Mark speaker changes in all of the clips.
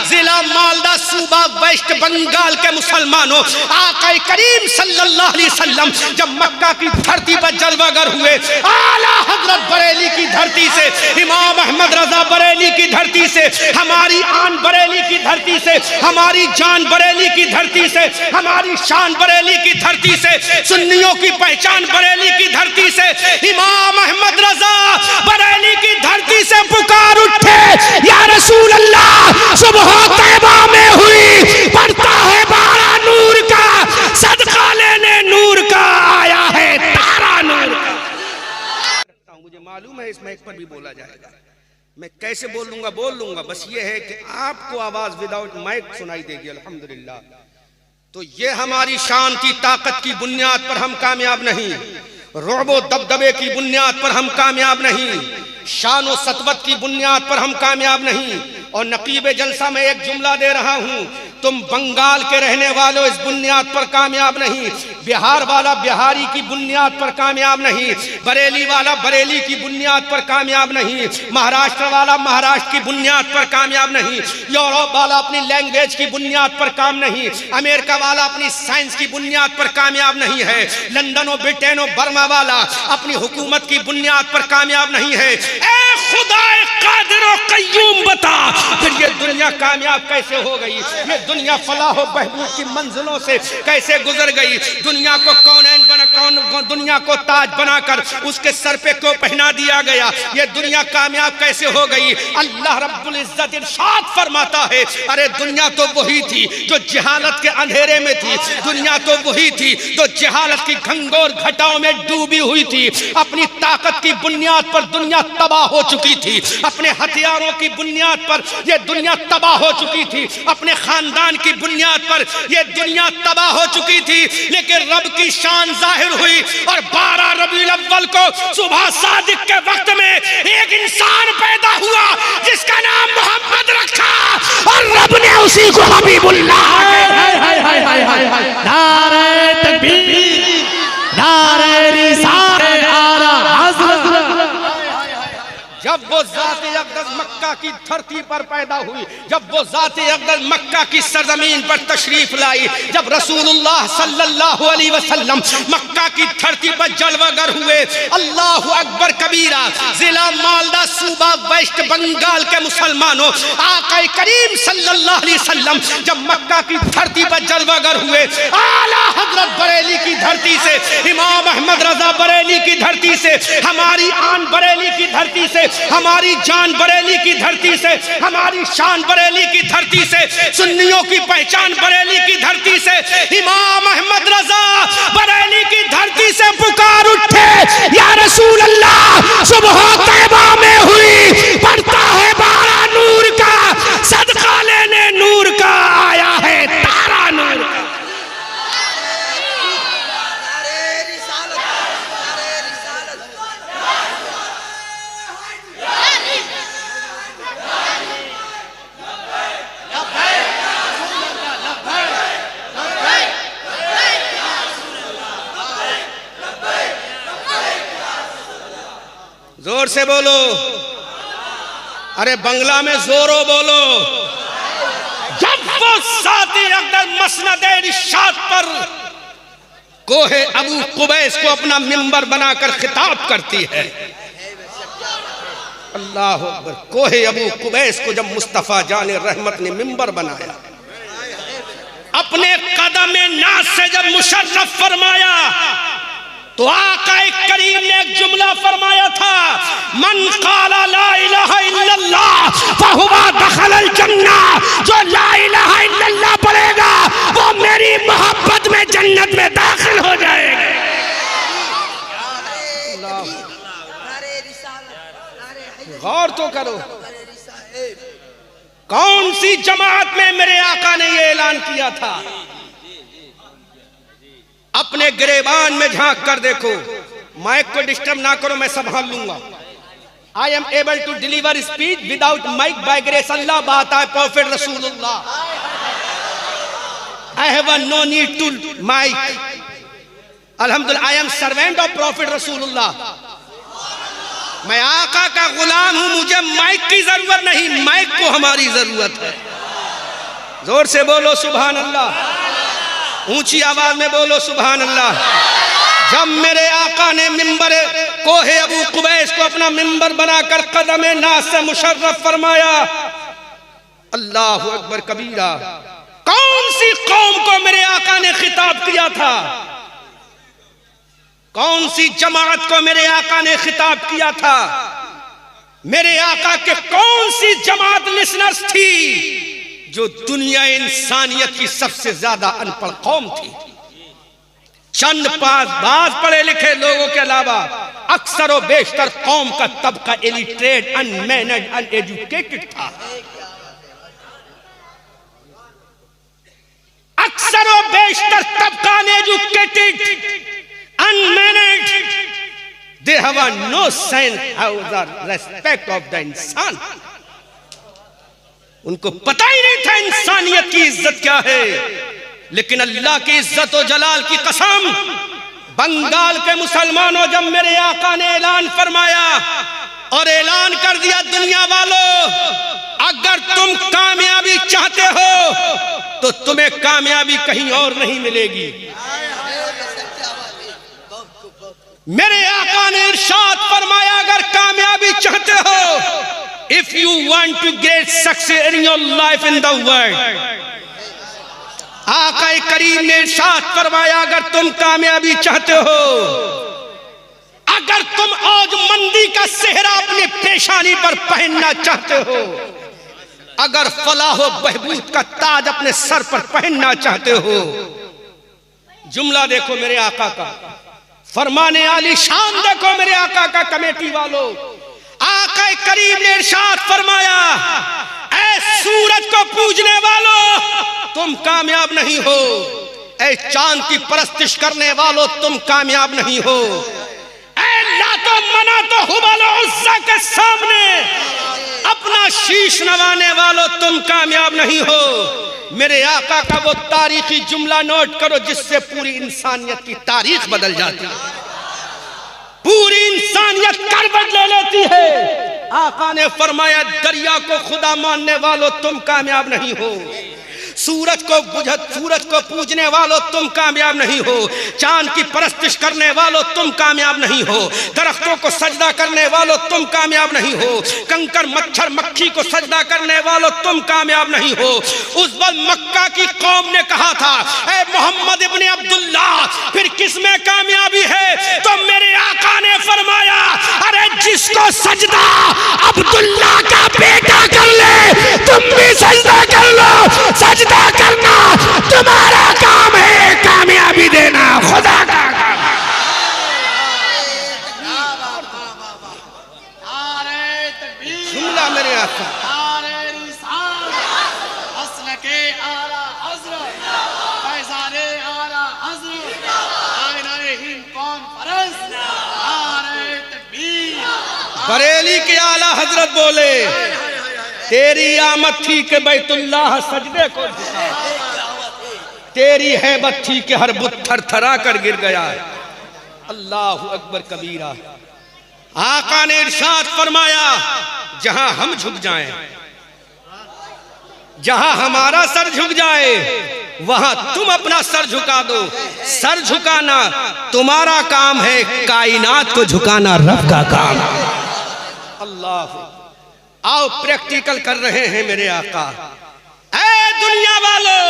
Speaker 1: जिला मालदा, सूबा वेस्ट बंगाल के मुसलमानों, आका करीम सल्लल्लाहु अलैहि वसल्लम जब मक्का की धरती पर जलवागर हुए, आला हजरत बरेली की धरती से, इमाम अहमद रजा बरेली की धरती से, हमारी आन बरेली की धरती से, हमारी जान बरेली की धरती से, हमारी शान बरेली की धरती से, सुन्नियों की पहचान बरेली की धरती से, इमाम अहमद रजा बरेली की धरती से पुकार उठे, या रसूल अल्लाह, सुबह तैबा में हुई, पड़ता है बारा नूर का, सदका लेने नूर का आया है तारा नूर का। मुझे मालूम है इस माइक पर भी बोला जाएगा, मैं कैसे बोल लूंगा, बस ये है कि आपको आवाज विदाउट माइक सुनाई देगी अल्हम्दुलिल्लाह। तो ये हमारी शांति ताकत की बुनियाद पर हम कामयाब नहीं, रोबो दबदबे की बुनियाद पर हम कामयाब नहीं, शान व सतवत की बुनियाद पर हम कामयाब नहीं। और नकीब जलसा में एक जुमला दे रहा हूं, तुम बंगाल के रहने वालों इस बुनियाद पर कामयाब नहीं, बिहार वाला बिहारी की बुनियाद पर कामयाब नहीं, बरेली वाला बरेली की बुनियाद पर कामयाब नहीं, महाराष्ट्र वाला महाराष्ट्र की बुनियाद पर कामयाब नहीं, यूरोप वाला अपनी लैंग्वेज की बुनियाद पर काम नहीं, अमेरिका वाला अपनी साइंस की बुनियाद पर कामयाब नहीं है, लंदन और ब्रिटेन और बर्मा वाला अपनी हुकूमत की बुनियाद पर कामयाब नहीं है। ए खुदा कादिर और कय्यूम बता, फिर ये दुनिया कामयाब कैसे हो गई, ये दुनिया फलाह और बहबूद की मंजिलों से कैसे गुजर गई, दुनिया को दुनिया को ताज बनाकर उसके सर पे क्यों पहना दिया गया, ये दुनिया कामयाब कैसे हो गई। अल्लाह रब्बुल इज्जत इरशाद फरमाता है, अरे दुनिया तो वही थी जो जहालत के अंधेरे में थी, दुनिया तो वही थी जो जहालत की घंघोर घटाओं में डूबी हुई थी, अपनी ताकत की बुनियाद पर दुनिया तबाह हो चुकी थी, अपने हथियारों की बुनियाद पर यह दुनिया तबाह हो चुकी थी, अपने खानदान की बुनियाद पर यह दुनिया तबाह हो चुकी थी। लेकिन रब की शान जाहिर हुई और 12 रबीउल अव्वल को सुबह सादिक के वक्त में एक इंसान पैदा हुआ जिसका नाम मोहम्मद रखा और रब ने उसी को हबीबुल्लाह
Speaker 2: नारे तकबीर, नारे रिसालत, आला हज़रत।
Speaker 1: जब वो ज़ात-ए अक़दस मक्का की धरती पर पैदा हुई, जब वो ज़ात-ए अक़दस मक्का की सरज़मीन पर तशरीफ लाई, जब रसूलुल्लाह सल्लल्लाहु अलैहि वसल्लम मक्का की धरती पर जलवागर हुए, अल्लाहु अकबर कबीरा, जिला मालदा, सूबा वेस्ट बंगाल के मुसलमानों, आका करीम सल्लल्लाहु अलैहि वसल्लम जब मक्का की धरती पर जलवागर हुए, आला हजरत बरेली की धरती से, इमाम अहमद रजा बरेली की धरती से, हमारी आन बरेली की धरती से, हमारी जान बरेली की धरती से, हमारी शान बरेली की धरती से, सुन्नियों की पहचान बरेली की धरती से, इमाम अहमद रजा बरेली की धरती से पुकार उठे, या रसूल अल्लाह, सुबह तैबा में हुई, पड़ता है बारा नूर का, सदका लेने नूर का आया है तारा नूर का। जोर से बोलो, अरे बंगला में जोरो बोलो। जब वो ज़ात-ए अक़दस मसनद-ए इरशाद पर कोहे अबू कुबैस को अपना मिंबर बनाकर खिताब करती है, अल्लाह अकबर, कोहे अबू कुबैस को जब मुस्तफ़ा जाने रहमत ने मिंबर बनाया, अपने कदम नाज से जब मुशर्रफ फरमाया, तो आका करीम ने एक जुमला फरमाया था, मन क़ाला ला इलाहा इल्लल्लाह फहुवा दखलल जन्नह, जो ला इलाहा इल्लल्लाह पढ़ेगा वो मेरी मोहब्बत में जन्नत में दाखिल हो जाएगा। गौर तो करो, कौन सी जमात में मेरे आका ने ये ऐलान किया था। अपने गिरेबान में झांक कर देखो, माइक को डिस्टर्ब ना करो, मैं संभाल लूंगा। I am able to deliver speech without mic by grace Allah, बात है प्रॉफिट रसूलुल्लाह। I have no need to mic, अल्हम्दुलिल्लाह, I am servant of prophet रसूलुल्लाह। मैं आका का गुलाम हूं, मुझे माइक की जरूरत नहीं, माइक को हमारी जरूरत है। जोर से बोलो सुभान अल्लाह, ऊंची आवाज में बोलो सुभान अल्लाह। जब मेरे आका ने मिंबर कोहे अबू कुबैस को अपना मिंबर बनाकर कदम नास से मुशर्रफ फरमाया, अल्लाहु अकबर कबीरा, कौन सी कौम को मेरे आका ने खिताब किया था? कौन सी जमात को मेरे आका ने खिताब किया था? मेरे आका के कौन सी जमात लिसनर्स थी जो दुनिया इंसानियत की सबसे ज्यादा अनपढ़ कौम थी? चंद बाज पढ़े लिखे लोगों के अलावा अक्सर और बेशतर कौम का तबका इलिटरेट, अनमैनेड, अनएजुकेटेड था। अक्सर और बेशतर तबका uneducated, अनमैनेड, they have no sense of the respect of the इंसान। उनको पता ही नहीं था इंसानियत की इज्जत क्या है। लेकिन अल्लाह की इज्जत और जलाल की कसम, बंगाल के मुसलमानों, जब मेरे आका ने ऐलान फरमाया और ऐलान कर दिया, दुनिया वालों, अगर तुम कामयाबी चाहते हो तो तुम्हें कामयाबी कहीं और नहीं मिलेगी। मेरे आका ने इरशाद फरमाया, अगर कामयाबी चाहते हो, if you want to get success in your life in the world, आका करीम ने इरशाद फरमाया, अगर तुम कामयाबी चाहते हो, अगर तुम आज मंदी का सेहरा अपनी पेशानी पर पहनना चाहते हो, अगर फलाह व बहबूद का ताज अपने सर पर पहनना चाहते हो, जुमला देखो मेरे आका का, फरमाने आली शान देखो मेरे आका का। कमेटी वालों, आका करीम ने इरशाद फरमाया, ऐ सूरज को पूजने वालों, तुम कामयाब नहीं हो। ऐ चांद की परस्तिश करने वालों, तुम कामयाब नहीं हो। ऐ लातो मनातो हुबल उज़्ज़ा के सामने अपना शीश नवाने वालों, तुम कामयाब नहीं हो। मेरे आका का वो तारीखी जुमला नोट करो जिससे पूरी इंसानियत की तारीख बदल जाती है, पूरी इंसानियत करवट ले लेती है। आका ने फरमाया, दरिया को खुदा मानने वालों, तुम कामयाब नहीं हो। सूरज को पूजने वालों, तुम कामयाब नहीं हो। चांद की परस्तिश करने वालों, तुम कामयाब नहीं हो। दरख्तों को सजदा करने वालों, तुम कामयाब नहीं हो। कंकर मच्छर मक्खी को सजदा करने वालों, तुम कामयाब नहीं हो। उस वक्त मक्का की कौम ने कहा था, ऐ मोहम्मद इब्ने अब्दुल्ला, फिर किसमें कामयाबी है? तो मेरे आका ने फरमाया, अरे जिसको सजदा अब्दुल्ला का बेटा कर ले, तुम भी सजदा कर लो। सजदा करना तुम्हारा काम है, कामयाबी देना खुदा का काम है। जुमला मेरे आका, बरेली के आला हजरत बोले, तेरी आमद थी कि बैतुल्लाह सजदे को झुका, तेरी हैबत थी कि हर बुत थरथरा कर गिर गया। अल्लाहु अकबर कबीरा। आका ने इरशाद फरमाया, जहां हम झुक जाएं, जहां हमारा सर झुक जाए, वहां तुम अपना सर झुका दो। सर झुकाना तुम्हारा काम है, कायनात को झुकाना रब का काम है। अल्लाह, आओ प्रैक्टिकल कर रहे हैं मेरे आका। ऐ दुनिया वालों,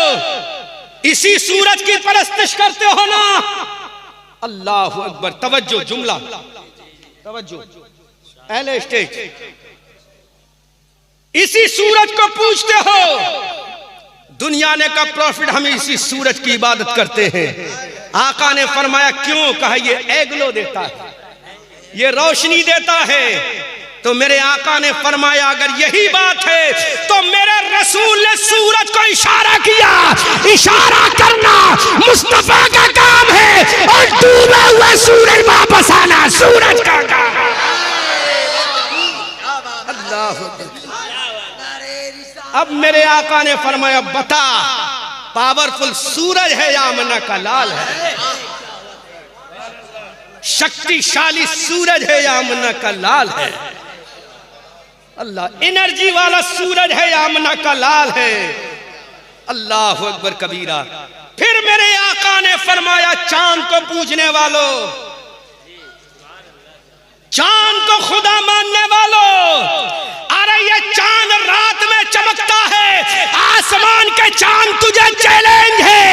Speaker 1: इसी सूरज की परस्तिश करते हो ना? अल्लाहु अकबर। तवज्जो, जुमला तवज्जो, अहले स्टेज, इसी सूरज को पूजते हो। दुनिया ने कहा प्रॉफिट, हम इसी सूरज की इबादत करते हैं। आका ने फरमाया, क्यों? कहा ये एग्लो देता है, ये रोशनी देता है। तो मेरे आका ने फरमाया, अगर यही बात है तो मेरे रसूल ने सूरज को इशारा किया। इशारा करना मुस्तफा का काम है, और डूबा हुआ सूरज वापस आना सूरज का काम है। अल्लाह। अब मेरे आका ने फरमाया, बता, पावरफुल सूरज है या आमना का लाल है? शक्तिशाली सूरज है या आमना का लाल है? अल्लाह, एनर्जी वाला सूरज है या आमना का लाल है? अल्लाह अकबर कबीरा। फिर मेरे आका ने फरमाया, चांद को पूजने वालों, चांद को खुदा मानने वालों, अरे ये चांद रात में चमकता है, आसमान के चांद तुझे चैलेंज है।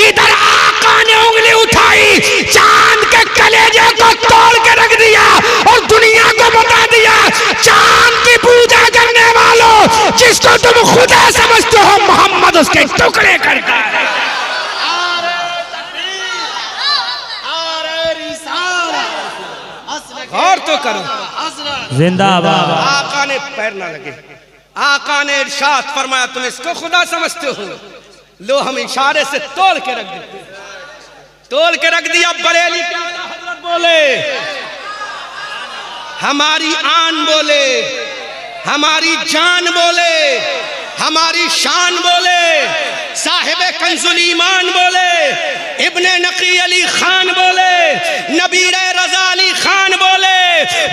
Speaker 1: इधर आका ने उंगली उठाई, चांद के कलेजे को तोड़ के रख दिया और दुनिया को बता दिया, चांद की पूजा करने वालों, जिसको तुम खुदा समझते हो, मोहम्मद उसके टुकड़े करता है। और तो करो
Speaker 2: जिंदाबाद।
Speaker 1: आका ने पैर ना लगे, आका ने इरशाद फरमाया, तुम इसको खुदा समझते हो, लो हम इशारे से तोड़ के रख देते, तोड़ के रख दिया। बरेली के आला हजरत बोले, हमारी आन बोले, हमारी जान बोले, हमारी शान बोले, साहिब कंजुल ईमान बोले, इब्ने नकी अली खान बोले, नबीर रजा अली खान बोले,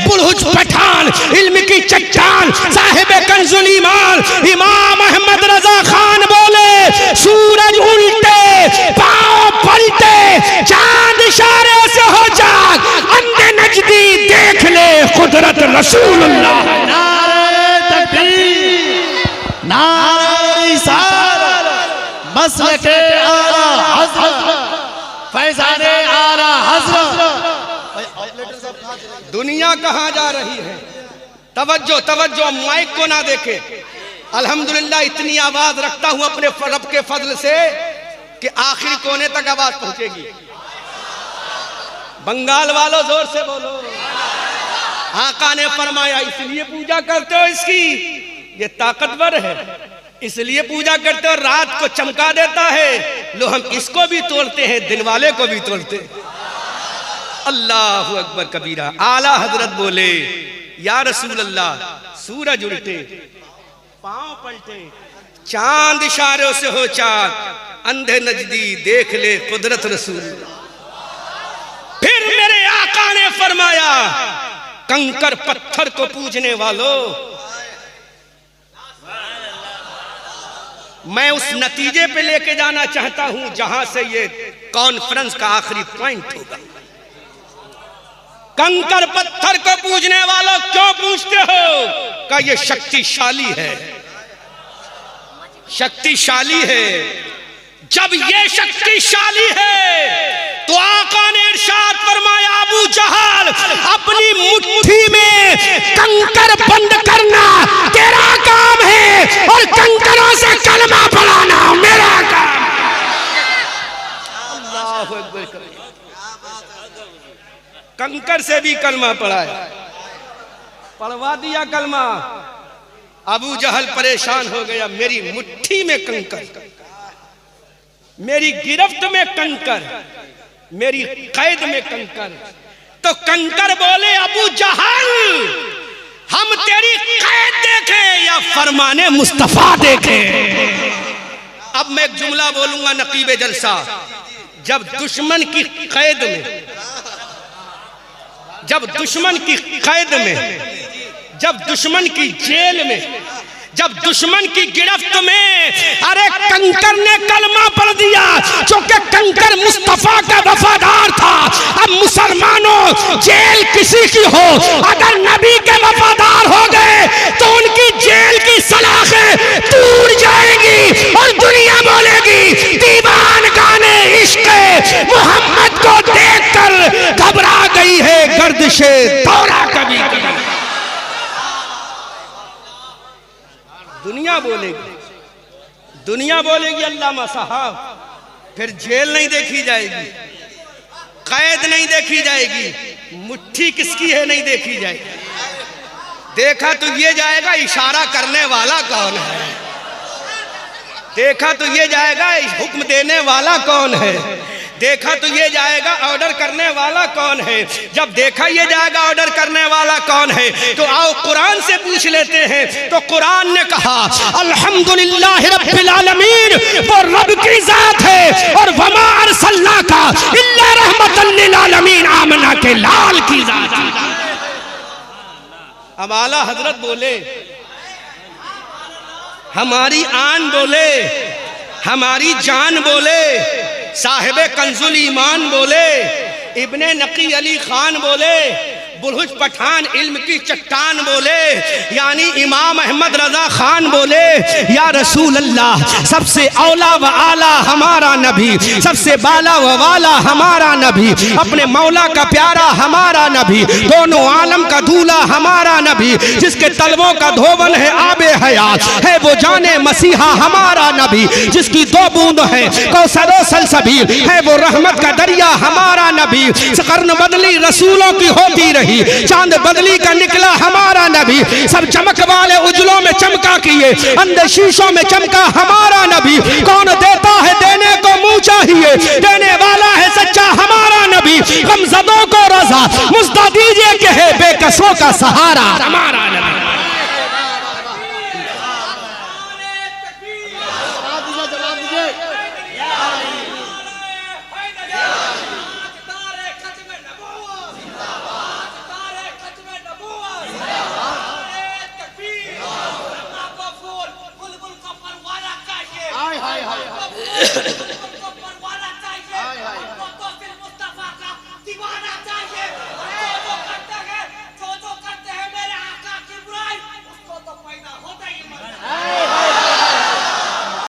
Speaker 1: बुलहुज पठान, इल्म की चट्टान, साहिब कंजुल ईमान इमाम अहमद रजा खान बोले, सूरज उल्टे पांव पलटे, चांद इशारे से हो जाग, अंधे नजदी देख ले कुदरत रसूलुल्लाह।
Speaker 2: नारे तकबीर, नारे रिसालत, मसलके आला हज़रत, फैज़ाने आला हज़रत।
Speaker 1: दुनिया कहां जा रही है? तवज्जो तवज्जो, माइक को ना देखे। अल्हम्दुलिल्लाह इतनी आवाज रखता हूं अपने रब के फजल से कि आखिरी कोने तक आवाज पहुंचेगी। बंगाल वालों जोर से बोलो। आका ने फरमाया, इसलिए पूजा करते हो इसकी, ये ताकतवर है, इसलिए पूजा करते हो, रात को चमका देता है, लो हम इसको भी तोड़ते हैं, दिन वाले को भी तोड़ते हैं। अल्लाह अकबर कबीरा। आला हजरत बोले, या रसूल अल्लाह, सूरज उल्टे पांव पलटे, चांद इशारों से हो चाक, अंधे नजदी देख ले कुदरत रसूल। फिर मेरे आका ने फरमाया, कंकर पत्थर को पूजने वालों, मैं उस नतीजे पे लेके जाना चाहता हूं जहां से ये कॉन्फ्रेंस का आखिरी पॉइंट होगा। कंकर पत्थर को पूजने वालों क्यों पूछते हो? का ये शक्तिशाली है, शक्तिशाली है। जब ये शक्तिशाली है तो आका ने इरशाद फरमाया, अबू जहल अपनी मुट्ठी में कंकर बंद करना तेरा काम है और कंकरों से कलमा पढ़ाना मेरा काम। अल्लाहु अकबर। कंकर से भी कलमा पढ़ाया, पढ़वा दिया कलमा। अबू जहल परेशान हो गया, मेरी मुट्ठी में कंकर, मेरी गिरफ्त में कंकर, मेरी कैद में कंकर। तो कंकर बोले, अबू जहल हम तेरी कैद देखें या फरमाने मुस्तफा देखें? अब मैं एक जुमला बोलूंगा नकीबे जलसा। जब दुश्मन की कैद में, जब दुश्मन की कैद में, जब दुश्मन की जेल में, जब दुश्मन की गिरफ्त में, अरे कंकर ने कलमा पढ़ दिया, क्योंकि कंकर मुस्तफा का वफादार था। अब मुसलमानों, जेल किसी की हो, अगर नबी के वफादार हो गए तो उनकी जेल की सलाखें टूट जाएंगी और दुनिया बोलेगी, दीवान गाने इश्क मोहम्मद को देखकर घबरा गई है गर्दिशे दौरा कभी कभी। दुनिया बोलेगी, दुनिया बोलेगी अल्लामा साहब, फिर जेल नहीं देखी जाएगी, कैद नहीं देखी जाएगी, मुट्ठी किसकी है नहीं देखी जाएगी। देखा तो ये जाएगा इशारा करने वाला कौन है, देखा तो ये जाएगा हुक्म देने वाला कौन है, देखा तो ये जाएगा ऑर्डर करने वाला कौन है। जब देखा ये जाएगा ऑर्डर करने वाला कौन है तो आओ कुरान से पूछ लेते हैं। तो कुरान ने कहा, अल्हम्दुलिल्लाह रब्बिल आलमीन, वो रब की जात है, और वमा अरसलनाका इल्ला रहमतन लिल आलमीन, आमना के लाल की जात है। अब आला हजरत बोले, हमारी आन बोले, हमारी जान बोले, साहिब कंजुल ईमान बोले, इब्ने नकी अली खान बोले, बुलहुज पठान इल्म की चट्टान बोले, यानी इमाम अहमद रजा खान बोले, या रसूल अल्लाह सबसे औला व आला हमारा नबी, सबसे बाला व वाला हमारा नबी, अपने मौला का प्यारा हमारा नबी, दोनों आलम का दूल्हा हमारा नबी, जिसके तलवों का धोवन है आबे हयात, है वो जाने मसीहा हमारा नबी, जिसकी दो बूंद है कौसरो सलसबील, है वो रहमत का दरिया हमारा नबी। कर्न बदली रसूलों की होती रही, चांद बदली का निकला हमारा नबी, सब चमक वाले उजलों में चमका किए, अंधे शीशों में चमका हमारा नबी। कौन देता है देने को मुंह चाहिए, देने वाला है सच्चा हमारा नबी। गमज़दों को रज़ा मुस्ता दीजिए कि है बेकसों का सहारा हमारा नबी।
Speaker 3: हाय हाय हाय